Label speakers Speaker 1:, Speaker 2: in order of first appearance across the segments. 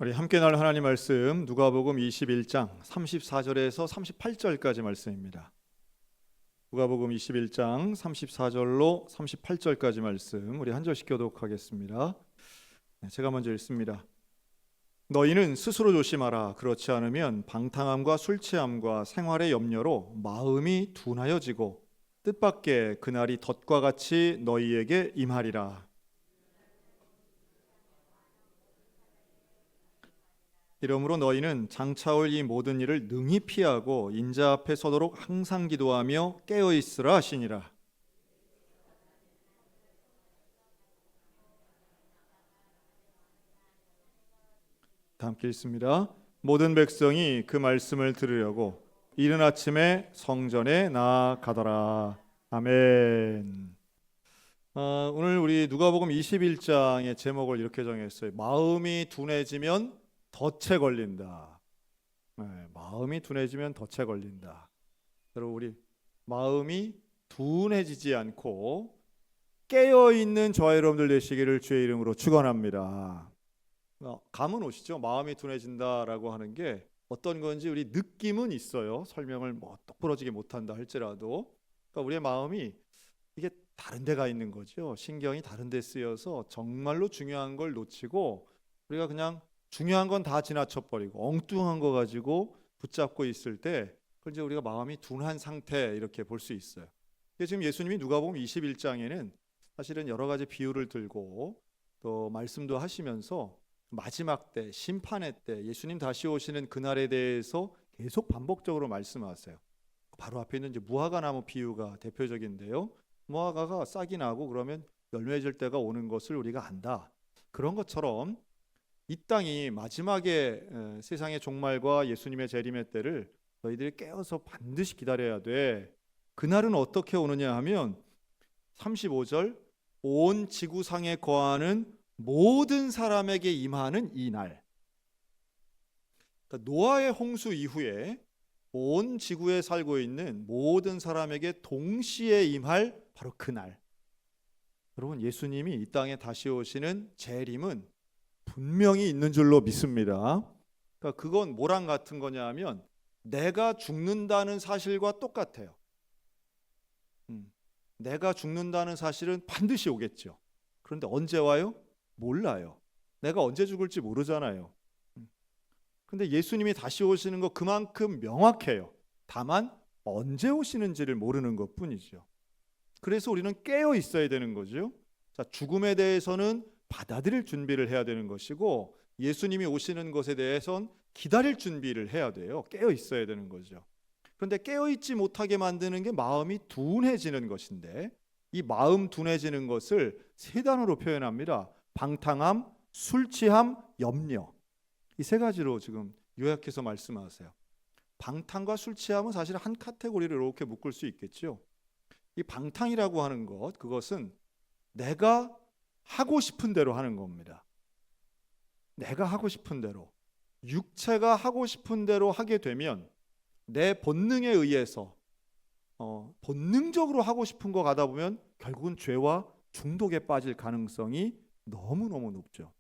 Speaker 1: 우리 함께 나눌 하나님 말씀 누가복음 21장 34절에서 38절까지 말씀입니다. 누가복음 21장 34절로 38절까지 말씀 우리 한 절씩 교독하겠습니다. 제가 먼저 읽습니다. 너희는 스스로 조심하라. 그렇지 않으면 방탕함과 술 취함과 생활의 염려로 마음이 둔하여지고 뜻밖의 그날이 덫과 같이 너희에게 임하리라. 이러므로 너희는 장차올 이 모든 일을 능히 피하고 인자 앞에 서도록 항상 기도하며 깨어 있으라 하시니라. 다 함께 읽습니다. 모든 백성이 그 말씀을 들으려고 이른 아침에 성전에 나아가더라. 아멘. 오늘 우리 누가복음 21장의 제목을 이렇게 정했어요. 마음이 둔해지면 덫에 걸린다. 마음이 둔해지면 덫에 걸린다. 여러분, 우리 마음이 둔해지지 않고 깨어있는 저와 여러분들 되시기를 주의 이름으로 축원합니다. 감은 오시죠? 마음이 둔해진다라고 하는 게 어떤 건지 우리 느낌은 있어요. 설명을 똑부러지게 못한다 할지라도. 그러니까 우리의 마음이 이게 다른 데가 있는 거죠. 신경이 다른 데 쓰여서 정말로 중요한 걸 놓치고 우리가 그냥 중요한 건 다 지나쳐버리고 엉뚱한 거 가지고 붙잡고 있을 때 그걸 이제 우리가 마음이 둔한 상태 이렇게 볼 수 있어요. 지금 예수님이 누가복음 21장에는 사실은 여러 가지 비유를 들고 또 말씀도 하시면서 마지막 때 심판의 때 예수님 다시 오시는 그날에 대해서 계속 반복적으로 말씀하세요. 바로 앞에 있는 이제 무화과 나무 비유가 대표적인데요. 무화과가 싹이 나고 그러면 열매질 때가 오는 것을 우리가 안다. 그런 것처럼 이 땅이 마지막에 세상의 종말과 예수님의 재림의 때를 너희들이 깨어서 반드시 기다려야 돼. 그날은 어떻게 오느냐 하면 35절 온 지구상에 거하는 모든 사람에게 임하는 이 날. 그러니까 노아의 홍수 이후에 온 지구에 살고 있는 모든 사람에게 동시에 임할 바로 그날. 여러분, 예수님이 이 땅에 다시 오시는 재림은 분명히 있는 줄로 믿습니다. 그러니까 그건 뭐랑 같은 거냐 하면 내가 죽는다는 사실과 똑같아요. 내가 죽는다는 사실은 반드시 오겠죠. 그런데 언제 와요? 몰라요. 내가 언제 죽을지 모르잖아요. 근데 예수님이 다시 오시는 거 그만큼 명확해요. 다만 언제 오시는지를 모르는 것뿐이죠. 그래서 우리는 깨어 있어야 되는 거죠. 자, 죽음에 대해서는 받아들일 준비를 해야 되는 것이고 예수님이 오시는 것에 대해서는 기다릴 준비를 해야 돼요. 깨어 있어야 되는 거죠. 그런데 깨어 있지 못하게 만드는 게 마음이 둔해지는 것인데 이 마음 둔해지는 것을 세 단어로 표현합니다. 방탕함, 술 취함, 염려. 이 세 가지로 지금 요약해서 말씀하세요. 방탕과 술 취함은 사실 한 카테고리를 이렇게 묶을 수 있겠죠. 이 방탕이라고 하는 것, 그것은 내가 하고 싶은 대로 하는 겁니다. 내가 하고 싶은 대로, 육체가 하고 싶은 대로 하게 되면 내 본능에 의해서 본능적으로 하고 싶은 거 가다 보면 결국은 죄와 중독에 빠질 가능성이 너무너무 높죠.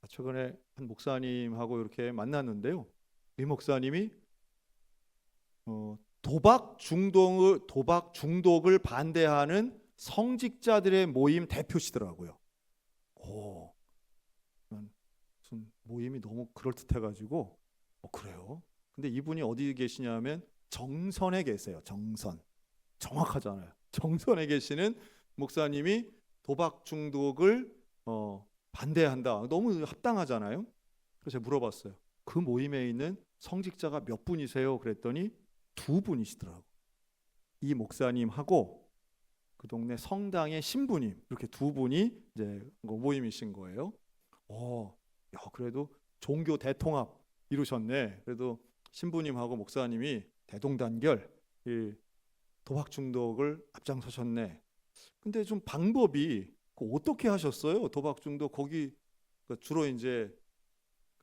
Speaker 1: 최근에 한 목사님하고 이렇게 만났는데요. 이 목사님이 도박 중독을 반대하는 성직자들의 모임 대표시더라고요. 무슨 모임이 너무 그럴듯해가지고 그래요? 근데 이분이 어디 계시냐면 정선에 계세요. 정선. 정확하잖아요. 정선에 계시는 목사님이 도박 중독을 반대한다. 너무 합당하잖아요. 그래서 제가 물어봤어요. 그 모임에 있는 성직자가 몇 분이세요? 그랬더니 2분이시더라고요. 이 목사님하고 그 동네 성당의 신부님 이렇게 2분이 이제 모임이신 거예요. 그래도 종교 대통합 이루셨네. 그래도 신부님하고 목사님이 대동단결 이 도박 중독을 앞장서셨네. 근데 좀 방법이 어떻게 하셨어요? 도박 중독 거기 주로 이제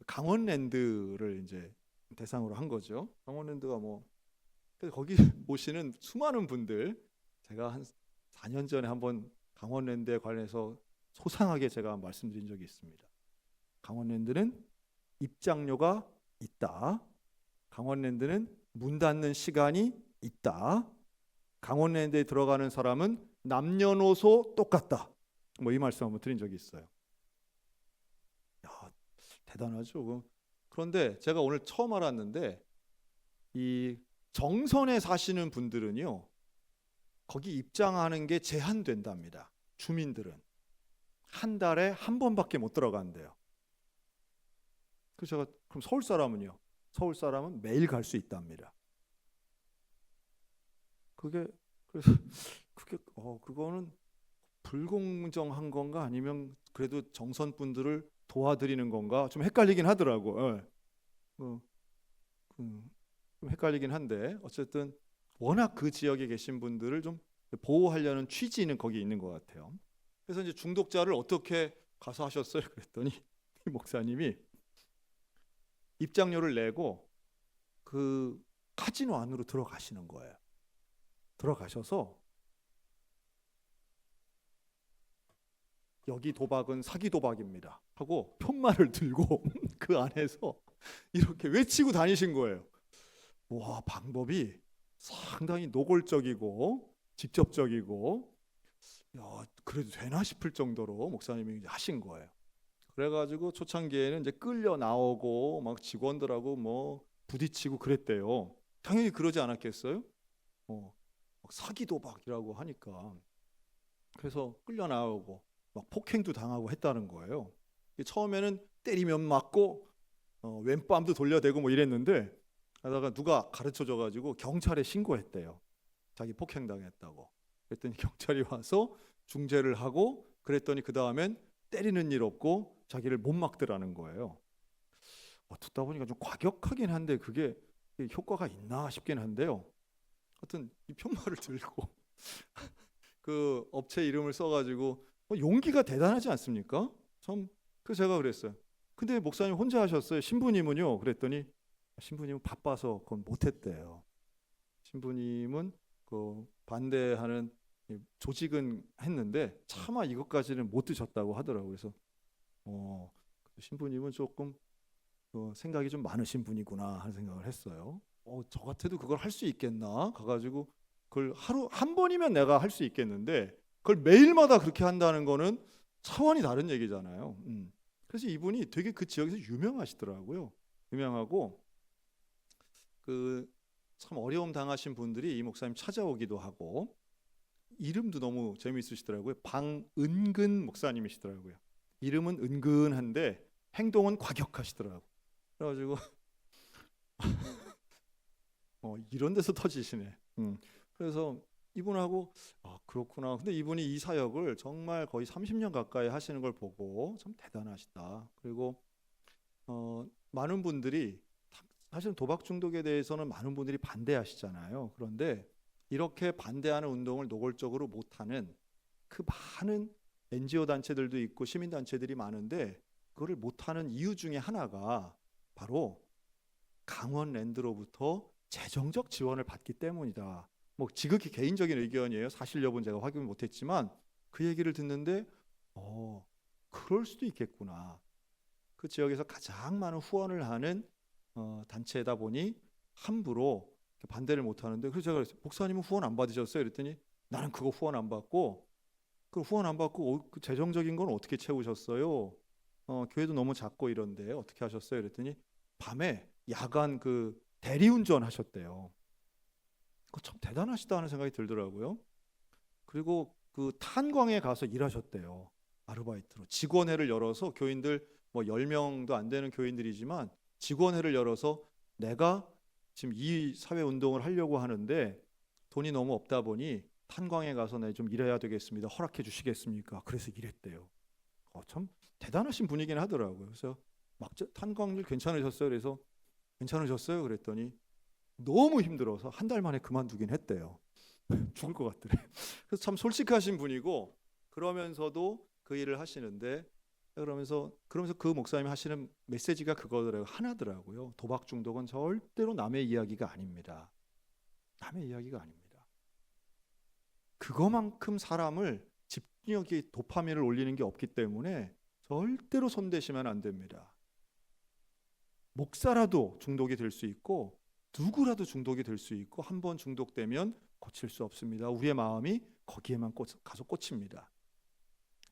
Speaker 1: 강원랜드를 이제 대상으로 한 거죠. 강원랜드가 그래서 거기 모시는 수많은 분들 제가 한 4년 전에 한번 강원랜드에 관해서 소상하게 제가 말씀드린 적이 있습니다. 강원랜드는 입장료가 있다. 강원랜드는 문 닫는 시간이 있다. 강원랜드에 들어가는 사람은 남녀노소 똑같다. 뭐 이 말씀 한번 드린 적이 있어요. 야, 대단하죠. 그런데 제가 오늘 처음 알았는데 이 정선에 사시는 분들은요, 거기 입장하는 게 제한된답니다. 주민들은 한 달에 한 번밖에 못 들어간대요. 그래서 제가 그럼 서울 사람은요? 서울 사람은 매일 갈 수 있답니다. 그게 그래서 그거는 불공정한 건가 아니면 그래도 정선 분들을 도와드리는 건가 좀 헷갈리긴 하더라고. 예. 좀 헷갈리긴 한데 어쨌든 워낙 그 지역에 계신 분들을 좀 보호하려는 취지는 거기 있는 것 같아요. 그래서 이제 중독자를 어떻게 가서 하셨어요? 그랬더니 이 목사님이 입장료를 내고 그 카지노 안으로 들어가시는 거예요. 들어가셔서 여기 도박은 사기 도박입니다 하고 편말을 들고 그 안에서 이렇게 외치고 다니신 거예요. 와, 방법이 상당히 노골적이고 직접적이고, 야, 그래도 되나 싶을 정도로 목사님이 하신 거예요. 그래가지고 초창기에는 이제 끌려 나오고 막 직원들하고 뭐 부딪히고 그랬대요. 당연히 그러지 않았겠어요? 사기 도박이라고 하니까. 그래서 끌려 나오고 막 폭행도 당하고 했다는 거예요. 처음에는 때리면 맞고 왼뺨도 돌려대고 뭐 이랬는데 하다가 누가 가르쳐줘가지고 경찰에 신고했대요. 자기 폭행당했다고. 그랬더니 경찰이 와서 중재를 하고 그랬더니 그 다음엔 때리는 일 없고 자기를 못 막더라는 거예요. 듣다 보니까 좀 과격하긴 한데 그게 효과가 있나 싶긴 한데요. 하여튼 이 편말을 들고 그 업체 이름을 써가지고 용기가 대단하지 않습니까? 참. 그래서 제가 그랬어요. 근데 목사님 혼자 하셨어요? 신부님은요? 그랬더니 신부님은 바빠서 그건 못했대요. 신부님은 그 반대하는 조직은 했는데 차마 이것까지는 못 드셨다고 하더라고요. 그래서 신부님은 조금 생각이 좀 많으신 분이구나 하는 생각을 했어요. 저 같아도 그걸 할 수 있겠나? 가가지고 그걸 하루 한 번이면 내가 할 수 있겠는데 그걸 매일마다 그렇게 한다는 거는 차원이 다른 얘기잖아요. 그래서 이분이 되게 그 지역에서 유명하시더라고요. 유명하고 그 참 어려움 당하신 분들이 이 목사님 찾아오기도 하고 이름도 너무 재미있으시더라고요. 방은근 목사님이시더라고요. 이름은 은근한데 행동은 과격하시더라고요. 그래가지고 이런 데서 터지시네. 그래서 이분하고 그렇구나. 근데 이분이 이 사역을 정말 거의 30년 가까이 하시는 걸 보고 참 대단하시다. 그리고 많은 분들이 사실 도박 중독에 대해서는 많은 분들이 반대하시잖아요. 그런데 이렇게 반대하는 운동을 노골적으로 못하는 그 많은 NGO 단체들도 있고 시민 단체들이 많은데 그거를 못하는 이유 중에 하나가 바로 강원랜드로부터 재정적 지원을 받기 때문이다. 뭐 지극히 개인적인 의견이에요. 사실 여부는 제가 확인을 못했지만 그 얘기를 듣는데 그럴 수도 있겠구나. 그 지역에서 가장 많은 후원을 하는 단체다 보니 함부로 반대를 못하는데 그래서 제가 그랬어요. 목사님은 후원 안 받으셨어요? 그랬더니 나는 그거 후원 안 받고 그 후원 안 받고 그 재정적인 건 어떻게 채우셨어요? 교회도 너무 작고 이런데 어떻게 하셨어요? 그랬더니 밤에 야간 그 대리운전 하셨대요. 그거 참 대단하시다 하는 생각이 들더라고요. 그리고 그 탄광에 가서 일하셨대요. 아르바이트로 직원회를 열어서 교인들 뭐 10명도 안 되는 교인들이지만 직원회를 열어서 내가 지금 이 사회 운동을 하려고 하는데 돈이 너무 없다 보니 탄광에 가서 내 좀 일해야 되겠습니다. 허락해 주시겠습니까? 그래서 일했대요. 참 대단하신 분이긴 하더라고요. 그래서 막 탄광일 괜찮으셨어요? 그래서 괜찮으셨어요? 그랬더니 너무 힘들어서 한 달 만에 그만두긴 했대요. 죽을 것 같더래. 그래서 참 솔직하신 분이고 그러면서도 그 일을 하시는데 그러면서 그 목사님이 하시는 메시지가 그거더라고요. 하나더라고요. 도박 중독은 절대로 남의 이야기가 아닙니다. 남의 이야기가 아닙니다. 그거만큼 사람을 집중력이 도파민을 올리는 게 없기 때문에 절대로 손대시면 안 됩니다. 목사라도 중독이 될 수 있고 누구라도 중독이 될 수 있고 한 번 중독되면 고칠 수 없습니다. 우리의 마음이 거기에만 가서 꽂힙니다.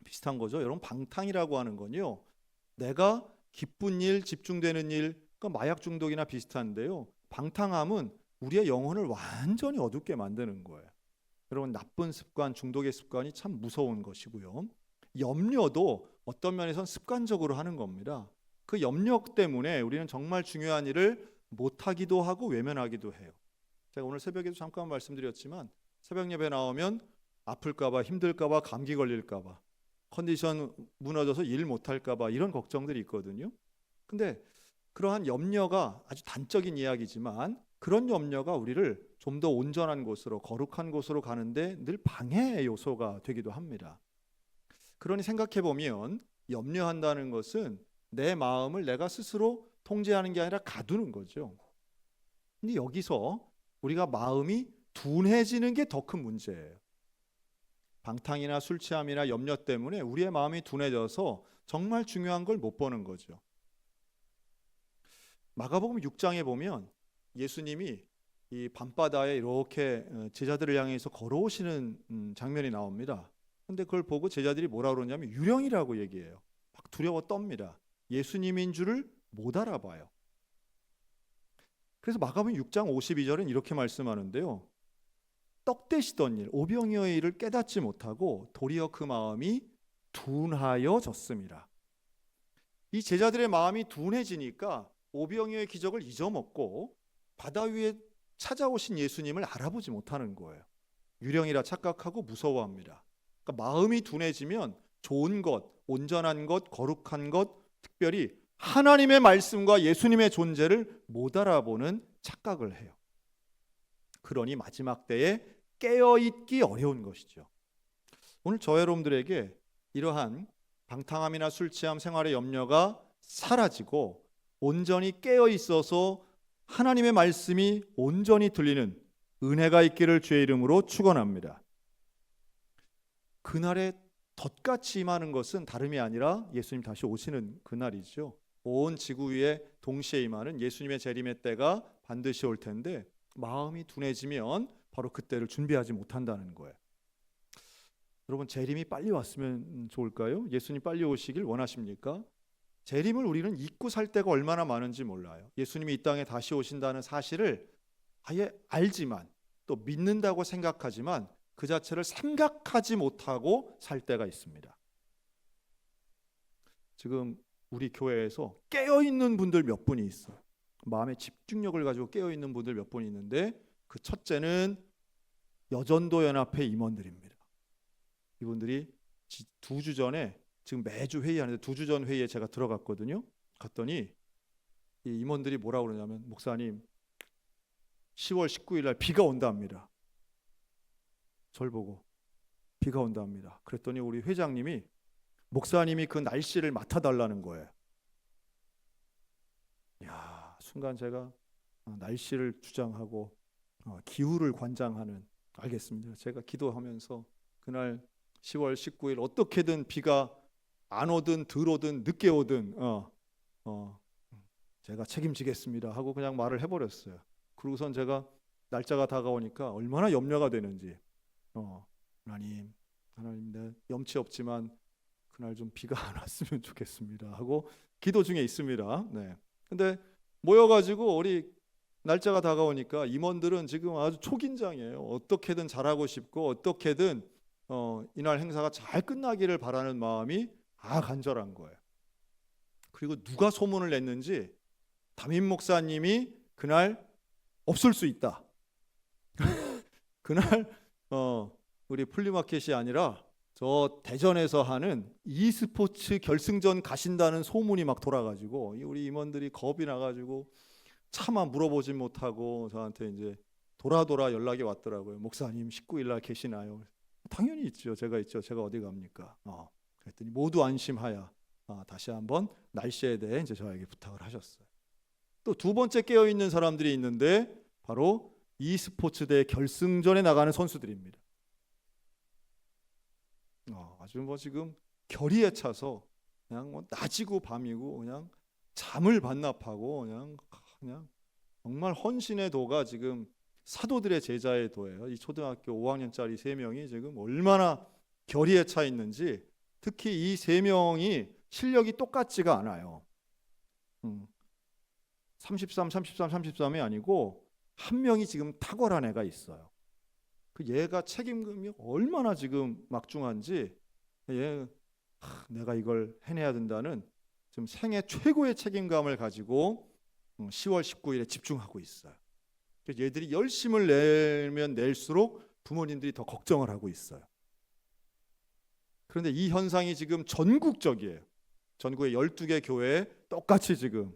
Speaker 1: 비슷한 거죠. 여러분, 방탕이라고 하는 건요, 내가 기쁜 일, 집중되는 일, 그러니까 마약 중독이나 비슷한데요, 방탕함은 우리의 영혼을 완전히 어둡게 만드는 거예요. 여러분, 나쁜 습관, 중독의 습관이 참 무서운 것이고요. 염려도 어떤 면에선 습관적으로 하는 겁니다. 그 염려 때문에 우리는 정말 중요한 일을 못하기도 하고 외면하기도 해요. 제가 오늘 새벽에도 잠깐 말씀드렸지만 새벽 예배 나오면 아플까봐, 힘들까봐, 감기 걸릴까봐, 컨디션 무너져서 일 못할까봐 이런 걱정들이 있거든요. 근데 그러한 염려가 아주 단적인 이야기지만 그런 염려가 우리를 좀 더 온전한 곳으로, 거룩한 곳으로 가는데 늘 방해 요소가 되기도 합니다. 그러니 생각해 보면 염려한다는 것은 내 마음을 내가 스스로 통제하는 게 아니라 가두는 거죠. 근데 여기서 우리가 마음이 둔해지는 게 더 큰 문제예요. 방탕이나 술 취함이나 염려 때문에 우리의 마음이 둔해져서 정말 중요한 걸 못 보는 거죠. 마가복음 6장에 보면 예수님이 이 밤바다에 이렇게 제자들을 향해서 걸어오시는 장면이 나옵니다. 근데 그걸 보고 제자들이 뭐라 그러냐면 유령이라고 얘기해요. 막 두려워 떱니다. 예수님인 줄을 못 알아봐요. 그래서 마가복음 6장 52절은 이렇게 말씀하는데요, 떡 되시던 일, 오병이어의 일을 깨닫지 못하고 도리어 그 마음이 둔하여졌습니다. 이 제자들의 마음이 둔해지니까 오병이어의 기적을 잊어먹고 바다 위에 찾아오신 예수님을 알아보지 못하는 거예요. 유령이라 착각하고 무서워합니다. 그러니까 마음이 둔해지면 좋은 것, 온전한 것, 거룩한 것, 특별히 하나님의 말씀과 예수님의 존재를 못 알아보는 착각을 해요. 그러니 마지막 때에 깨어있기 어려운 것이죠. 오늘 저 여러분들에게 이러한 방탕함이나 술 취함, 생활의 염려가 사라지고 온전히 깨어있어서 하나님의 말씀이 온전히 들리는 은혜가 있기를 주의 이름으로 축원합니다. 그날에 덫같이 임하는 것은 다름이 아니라 예수님 다시 오시는 그날이죠. 온 지구 위에 동시에 임하는 예수님의 재림의 때가 반드시 올 텐데 마음이 둔해지면 바로 그때를 준비하지 못한다는 거예요. 여러분, 재림이 빨리 왔으면 좋을까요? 예수님 빨리 오시길 원하십니까? 재림을 우리는 잊고 살 때가 얼마나 많은지 몰라요. 예수님이 이 땅에 다시 오신다는 사실을 아예 알지만 또 믿는다고 생각하지만 그 자체를 생각하지 못하고 살 때가 있습니다. 지금 우리 교회에서 깨어있는 분들 몇 분이 있어요. 마음의 집중력을 가지고 깨어있는 분들 몇 분이 있는데 그 첫째는 여전도 연합회 임원들입니다. 이분들이 2주 전에 지금 매주 회의하는데 2주 전 회의에 제가 들어갔거든요. 갔더니 이 임원들이 뭐라고 그러냐면 목사님 10월 19일 날 비가 온답니다. 절 보고 비가 온답니다. 그랬더니 우리 회장님이 목사님이 그 날씨를 맡아달라는 거예요. 야, 순간 제가 날씨를 주장하고 기후를 관장하는, 알겠습니다. 제가 기도하면서 그날 10월 19일 어떻게든 비가 안 오든 덜 오든 늦게 오든 제가 책임지겠습니다 하고 그냥 말을 해버렸어요. 그러고선 제가 날짜가 다가오니까 얼마나 염려가 되는지 하나님 내 염치 없지만 그날 좀 비가 안 왔으면 좋겠습니다 하고 기도 중에 있습니다. 네. 근데 모여가지고 우리 날짜가 다가오니까 임원들은 지금 아주 초긴장이에요. 어떻게든 잘하고 싶고 어떻게든 이날 행사가 잘 끝나기를 바라는 마음이 간절한 거예요. 그리고 누가 소문을 냈는지 담임 목사님이 그날 없을 수 있다. 그날 우리 플리마켓이 아니라 저 대전에서 하는 e스포츠 결승전 가신다는 소문이 막 돌아가지고 우리 임원들이 겁이 나가지고 차마 물어보지 못하고 저한테 이제 돌아 연락이 왔더라고요. 목사님 19일 날 계시나요? 당연히 있죠. 제가 있죠. 제가 어디 갑니까? 그랬더니 모두 안심하여 다시 한번 날씨에 대해 이제 저에게 부탁을 하셨어요. 또 두 번째 깨어 있는 사람들이 있는데 바로 e스포츠 대회 결승전에 나가는 선수들입니다. 아주 지금 결의에 차서 그냥 뭐 낮이고 밤이고 그냥 잠을 반납하고 그냥 정말 헌신의 도가 지금 사도들의 제자의 도예요. 이 초등학교 5학년짜리 3명이 지금 얼마나 결의에 차 있는지, 특히 이 3명이 실력이 똑같지가 않아요. 33이 아니고 한 명이 지금 탁월한 애가 있어요. 그 얘가 책임감이 얼마나 지금 막중한지, 내가 이걸 해내야 된다는 지금 생애 최고의 책임감을 가지고 10월 19일에 집중하고 있어요. 얘들이 열심을 내면 낼수록 부모님들이 더 걱정을 하고 있어요. 그런데 이 현상이 지금 전국적이에요. 전국의 12개 교회에 똑같이 지금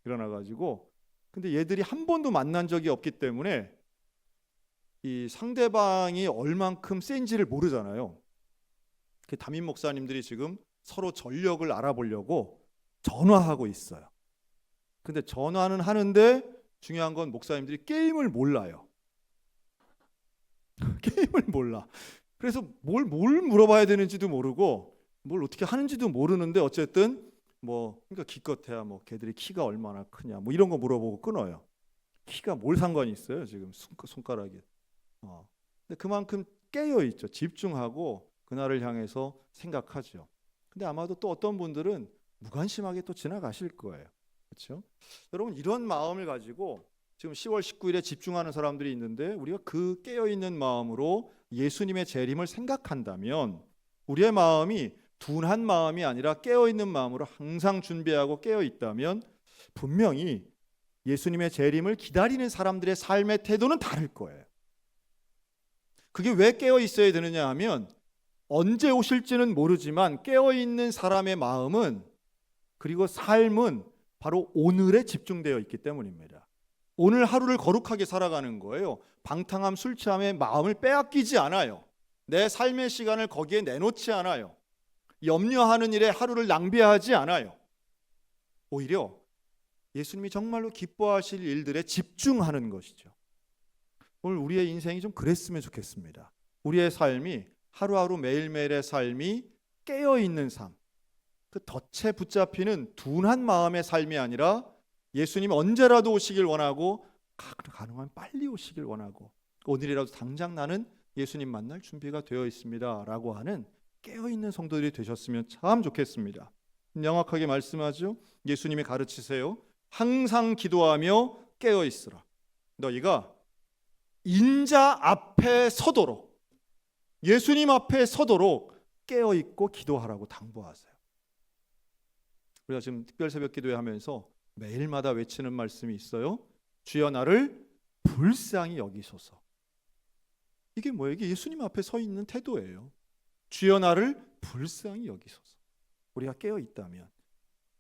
Speaker 1: 일어나가지고, 근데 얘들이 한 번도 만난 적이 없기 때문에 이 상대방이 얼만큼 센지를 모르잖아요. 담임 목사님들이 지금 서로 전력을 알아보려고 전화하고 있어요. 근데 전화는 하는데 중요한 건 목사님들이 게임을 몰라요. 게임을 몰라. 그래서 뭘 물어봐야 되는지도 모르고 뭘 어떻게 하는지도 모르는데, 어쨌든 그러니까 기껏해야 걔들이 키가 얼마나 크냐 이런 거 물어보고 끊어요. 키가 뭘 상관이 있어요, 지금 손가락에. 근데 그만큼 깨어 있죠. 집중하고 그날을 향해서 생각하죠. 근데 아마도 또 어떤 분들은 무관심하게 또 지나가실 거예요. 그렇죠? 여러분, 이런 마음을 가지고 지금 10월 19일에 집중하는 사람들이 있는데, 우리가 그 깨어있는 마음으로 예수님의 재림을 생각한다면, 우리의 마음이 둔한 마음이 아니라 깨어있는 마음으로 항상 준비하고 깨어있다면, 분명히 예수님의 재림을 기다리는 사람들의 삶의 태도는 다를 거예요. 그게 왜 깨어있어야 되느냐 하면, 언제 오실지는 모르지만 깨어있는 사람의 마음은, 그리고 삶은 바로 오늘에 집중되어 있기 때문입니다. 오늘 하루를 거룩하게 살아가는 거예요. 방탕함, 술 취함에 마음을 빼앗기지 않아요. 내 삶의 시간을 거기에 내놓지 않아요. 염려하는 일에 하루를 낭비하지 않아요. 오히려 예수님이 정말로 기뻐하실 일들에 집중하는 것이죠. 오늘 우리의 인생이 좀 그랬으면 좋겠습니다. 우리의 삶이, 하루하루 매일매일의 삶이 깨어있는 삶, 그 덫에 붙잡히는 둔한 마음의 삶이 아니라 예수님 언제라도 오시길 원하고, 가능하면 빨리 오시길 원하고, 오늘이라도 당장 나는 예수님 만날 준비가 되어 있습니다 라고 하는 깨어있는 성도들이 되셨으면 참 좋겠습니다. 명확하게 말씀하죠. 예수님이 가르치세요. 항상 기도하며 깨어있으라. 너희가 인자 앞에 서도록, 예수님 앞에 서도록 깨어있고 기도하라고 당부하세요. 우리가 지금 특별 새벽 기도회 하면서 매일마다 외치는 말씀이 있어요. 주여 나를 불쌍히 여기소서. 이게 뭐예요? 이게 예수님 앞에 서 있는 태도예요. 주여 나를 불쌍히 여기소서. 우리가 깨어있다면,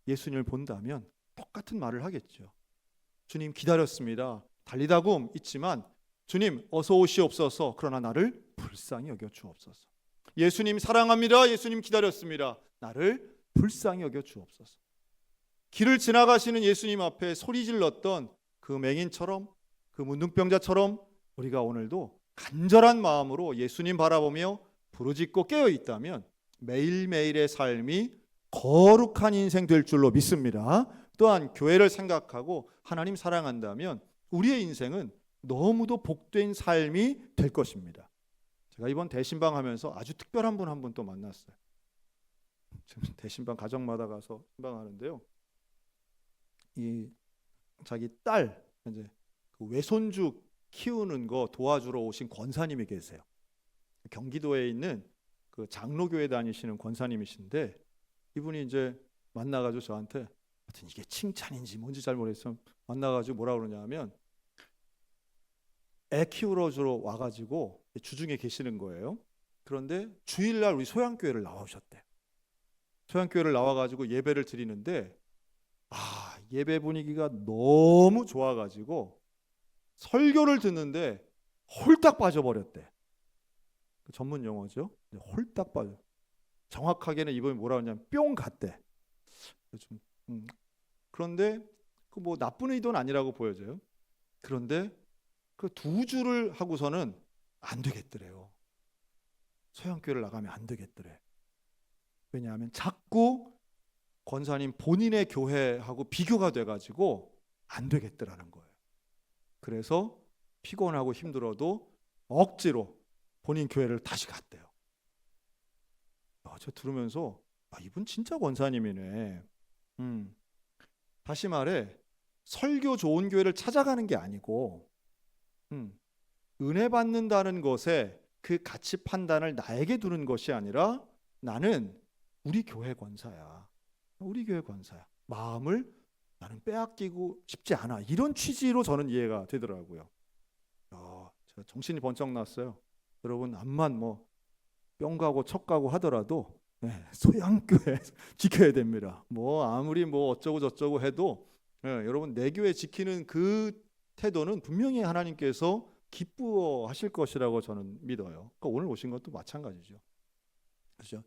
Speaker 1: 예수님을 본다면 똑같은 말을 하겠죠. 주님 기다렸습니다. 달리다고 있지만 주님 어서 오시옵소서. 그러나 나를 불쌍히 여겨 주옵소서. 예수님 사랑합니다. 예수님 기다렸습니다. 나를 불쌍히 여겨 주옵소서. 길을 지나가시는 예수님 앞에 소리 질렀던 그 맹인처럼, 그 문둥병자처럼 우리가 오늘도 간절한 마음으로 예수님 바라보며 부르짖고 깨어 있다면 매일매일의 삶이 거룩한 인생 될 줄로 믿습니다. 또한 교회를 생각하고 하나님 사랑한다면 우리의 인생은 너무도 복된 삶이 될 것입니다. 제가 이번 대신방 하면서 아주 특별한 분 한 분 또 만났어요. 지금 대신방 가정마다 가서 신방하는데요. 이 자기 딸 이제 그 외손주 키우는 거 도와주러 오신 권사님이 계세요. 경기도에 있는 그 장로교회 다니시는 권사님이신데, 이분이 이제 만나가지고 저한테, 하여튼 이게 칭찬인지 뭔지 잘 모르겠어요. 만나가지고 뭐라 그러냐면, 애 키우러 주러 와가지고 주중에 계시는 거예요. 그런데 주일날 우리 소양교회를 나오셨대. 소양교회를 나와가지고 예배를 드리는데, 예배 분위기가 너무 좋아가지고 설교를 듣는데 홀딱 빠져버렸대. 전문 용어죠. 홀딱 빠져. 정확하게는 이번에 뭐라 하냐면 뿅 갔대. 그런데 그 뭐 나쁜 의도는 아니라고 보여져요. 그런데 그 2주를 하고서는 안 되겠더래요. 소양교회를 나가면 안 되겠더래. 왜냐하면 자꾸 권사님 본인의 교회하고 비교가 돼가지고 안 되겠더라는 거예요. 그래서 피곤하고 힘들어도 억지로 본인 교회를 다시 갔대요. 저 들으면서 이분 진짜 권사님이네. 다시 말해 설교 좋은 교회를 찾아가는 게 아니고 은혜 받는다는 것에 그 가치 판단을 나에게 두는 것이 아니라 나는 우리 교회 권사야. 우리 교회 권사야. 마음을 나는 빼앗기고 싶지 않아. 이런 취지로 저는 이해가 되더라고요. 제가 정신이 번쩍 났어요. 여러분 암만 뿅 가고 척 가고 하더라도 소양교회 지켜야 됩니다. 아무리 어쩌고 저쩌고 해도 여러분 내 교회 지키는 그 태도는 분명히 하나님께서 기뻐하실 것이라고 저는 믿어요. 그러니까 오늘 오신 것도 마찬가지죠. 그렇죠?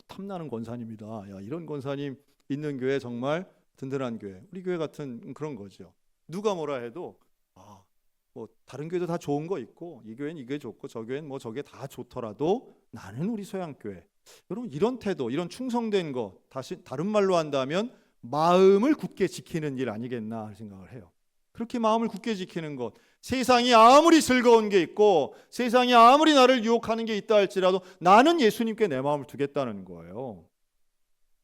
Speaker 1: 탐나는 권사님이다. 이런 권사님 있는 교회 정말 든든한 교회. 우리 교회 같은 그런 거죠. 누가 뭐라 해도 다른 교회도 다 좋은 거 있고 이 교회는 이게 좋고 저 교회는 저게 다 좋더라도 나는 우리 소양교회. 여러분 이런 태도, 이런 충성된 거, 다른 말로 한다면 마음을 굳게 지키는 일 아니겠나 생각을 해요. 그렇게 마음을 굳게 지키는 것, 세상이 아무리 즐거운 게 있고 세상이 아무리 나를 유혹하는 게 있다 할지라도 나는 예수님께 내 마음을 두겠다는 거예요.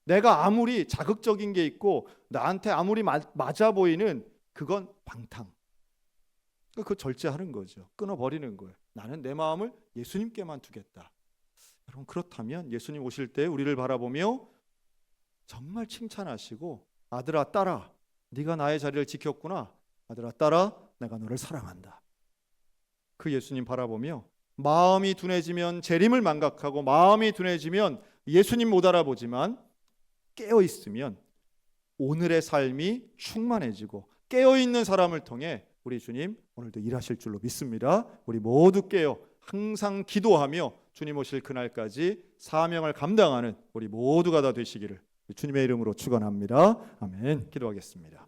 Speaker 1: 내가 아무리 자극적인 게 있고 나한테 아무리 맞아 보이는 그건 방탕. 그거 절제하는 거죠. 끊어버리는 거예요. 나는 내 마음을 예수님께만 두겠다. 여러분 그렇다면 예수님 오실 때 우리를 바라보며 정말 칭찬하시고 아들아 딸아 네가 나의 자리를 지켰구나. 아들아 딸아 내가 너를 사랑한다. 그 예수님 바라보며 마음이 둔해지면 재림을 망각하고 마음이 둔해지면 예수님 못 알아보지만 깨어있으면 오늘의 삶이 충만해지고 깨어있는 사람을 통해 우리 주님 오늘도 일하실 줄로 믿습니다. 우리 모두 깨어 항상 기도하며 주님 오실 그날까지 사명을 감당하는 우리 모두가 다 되시기를 주님의 이름으로 축원합니다. 아멘. 기도하겠습니다.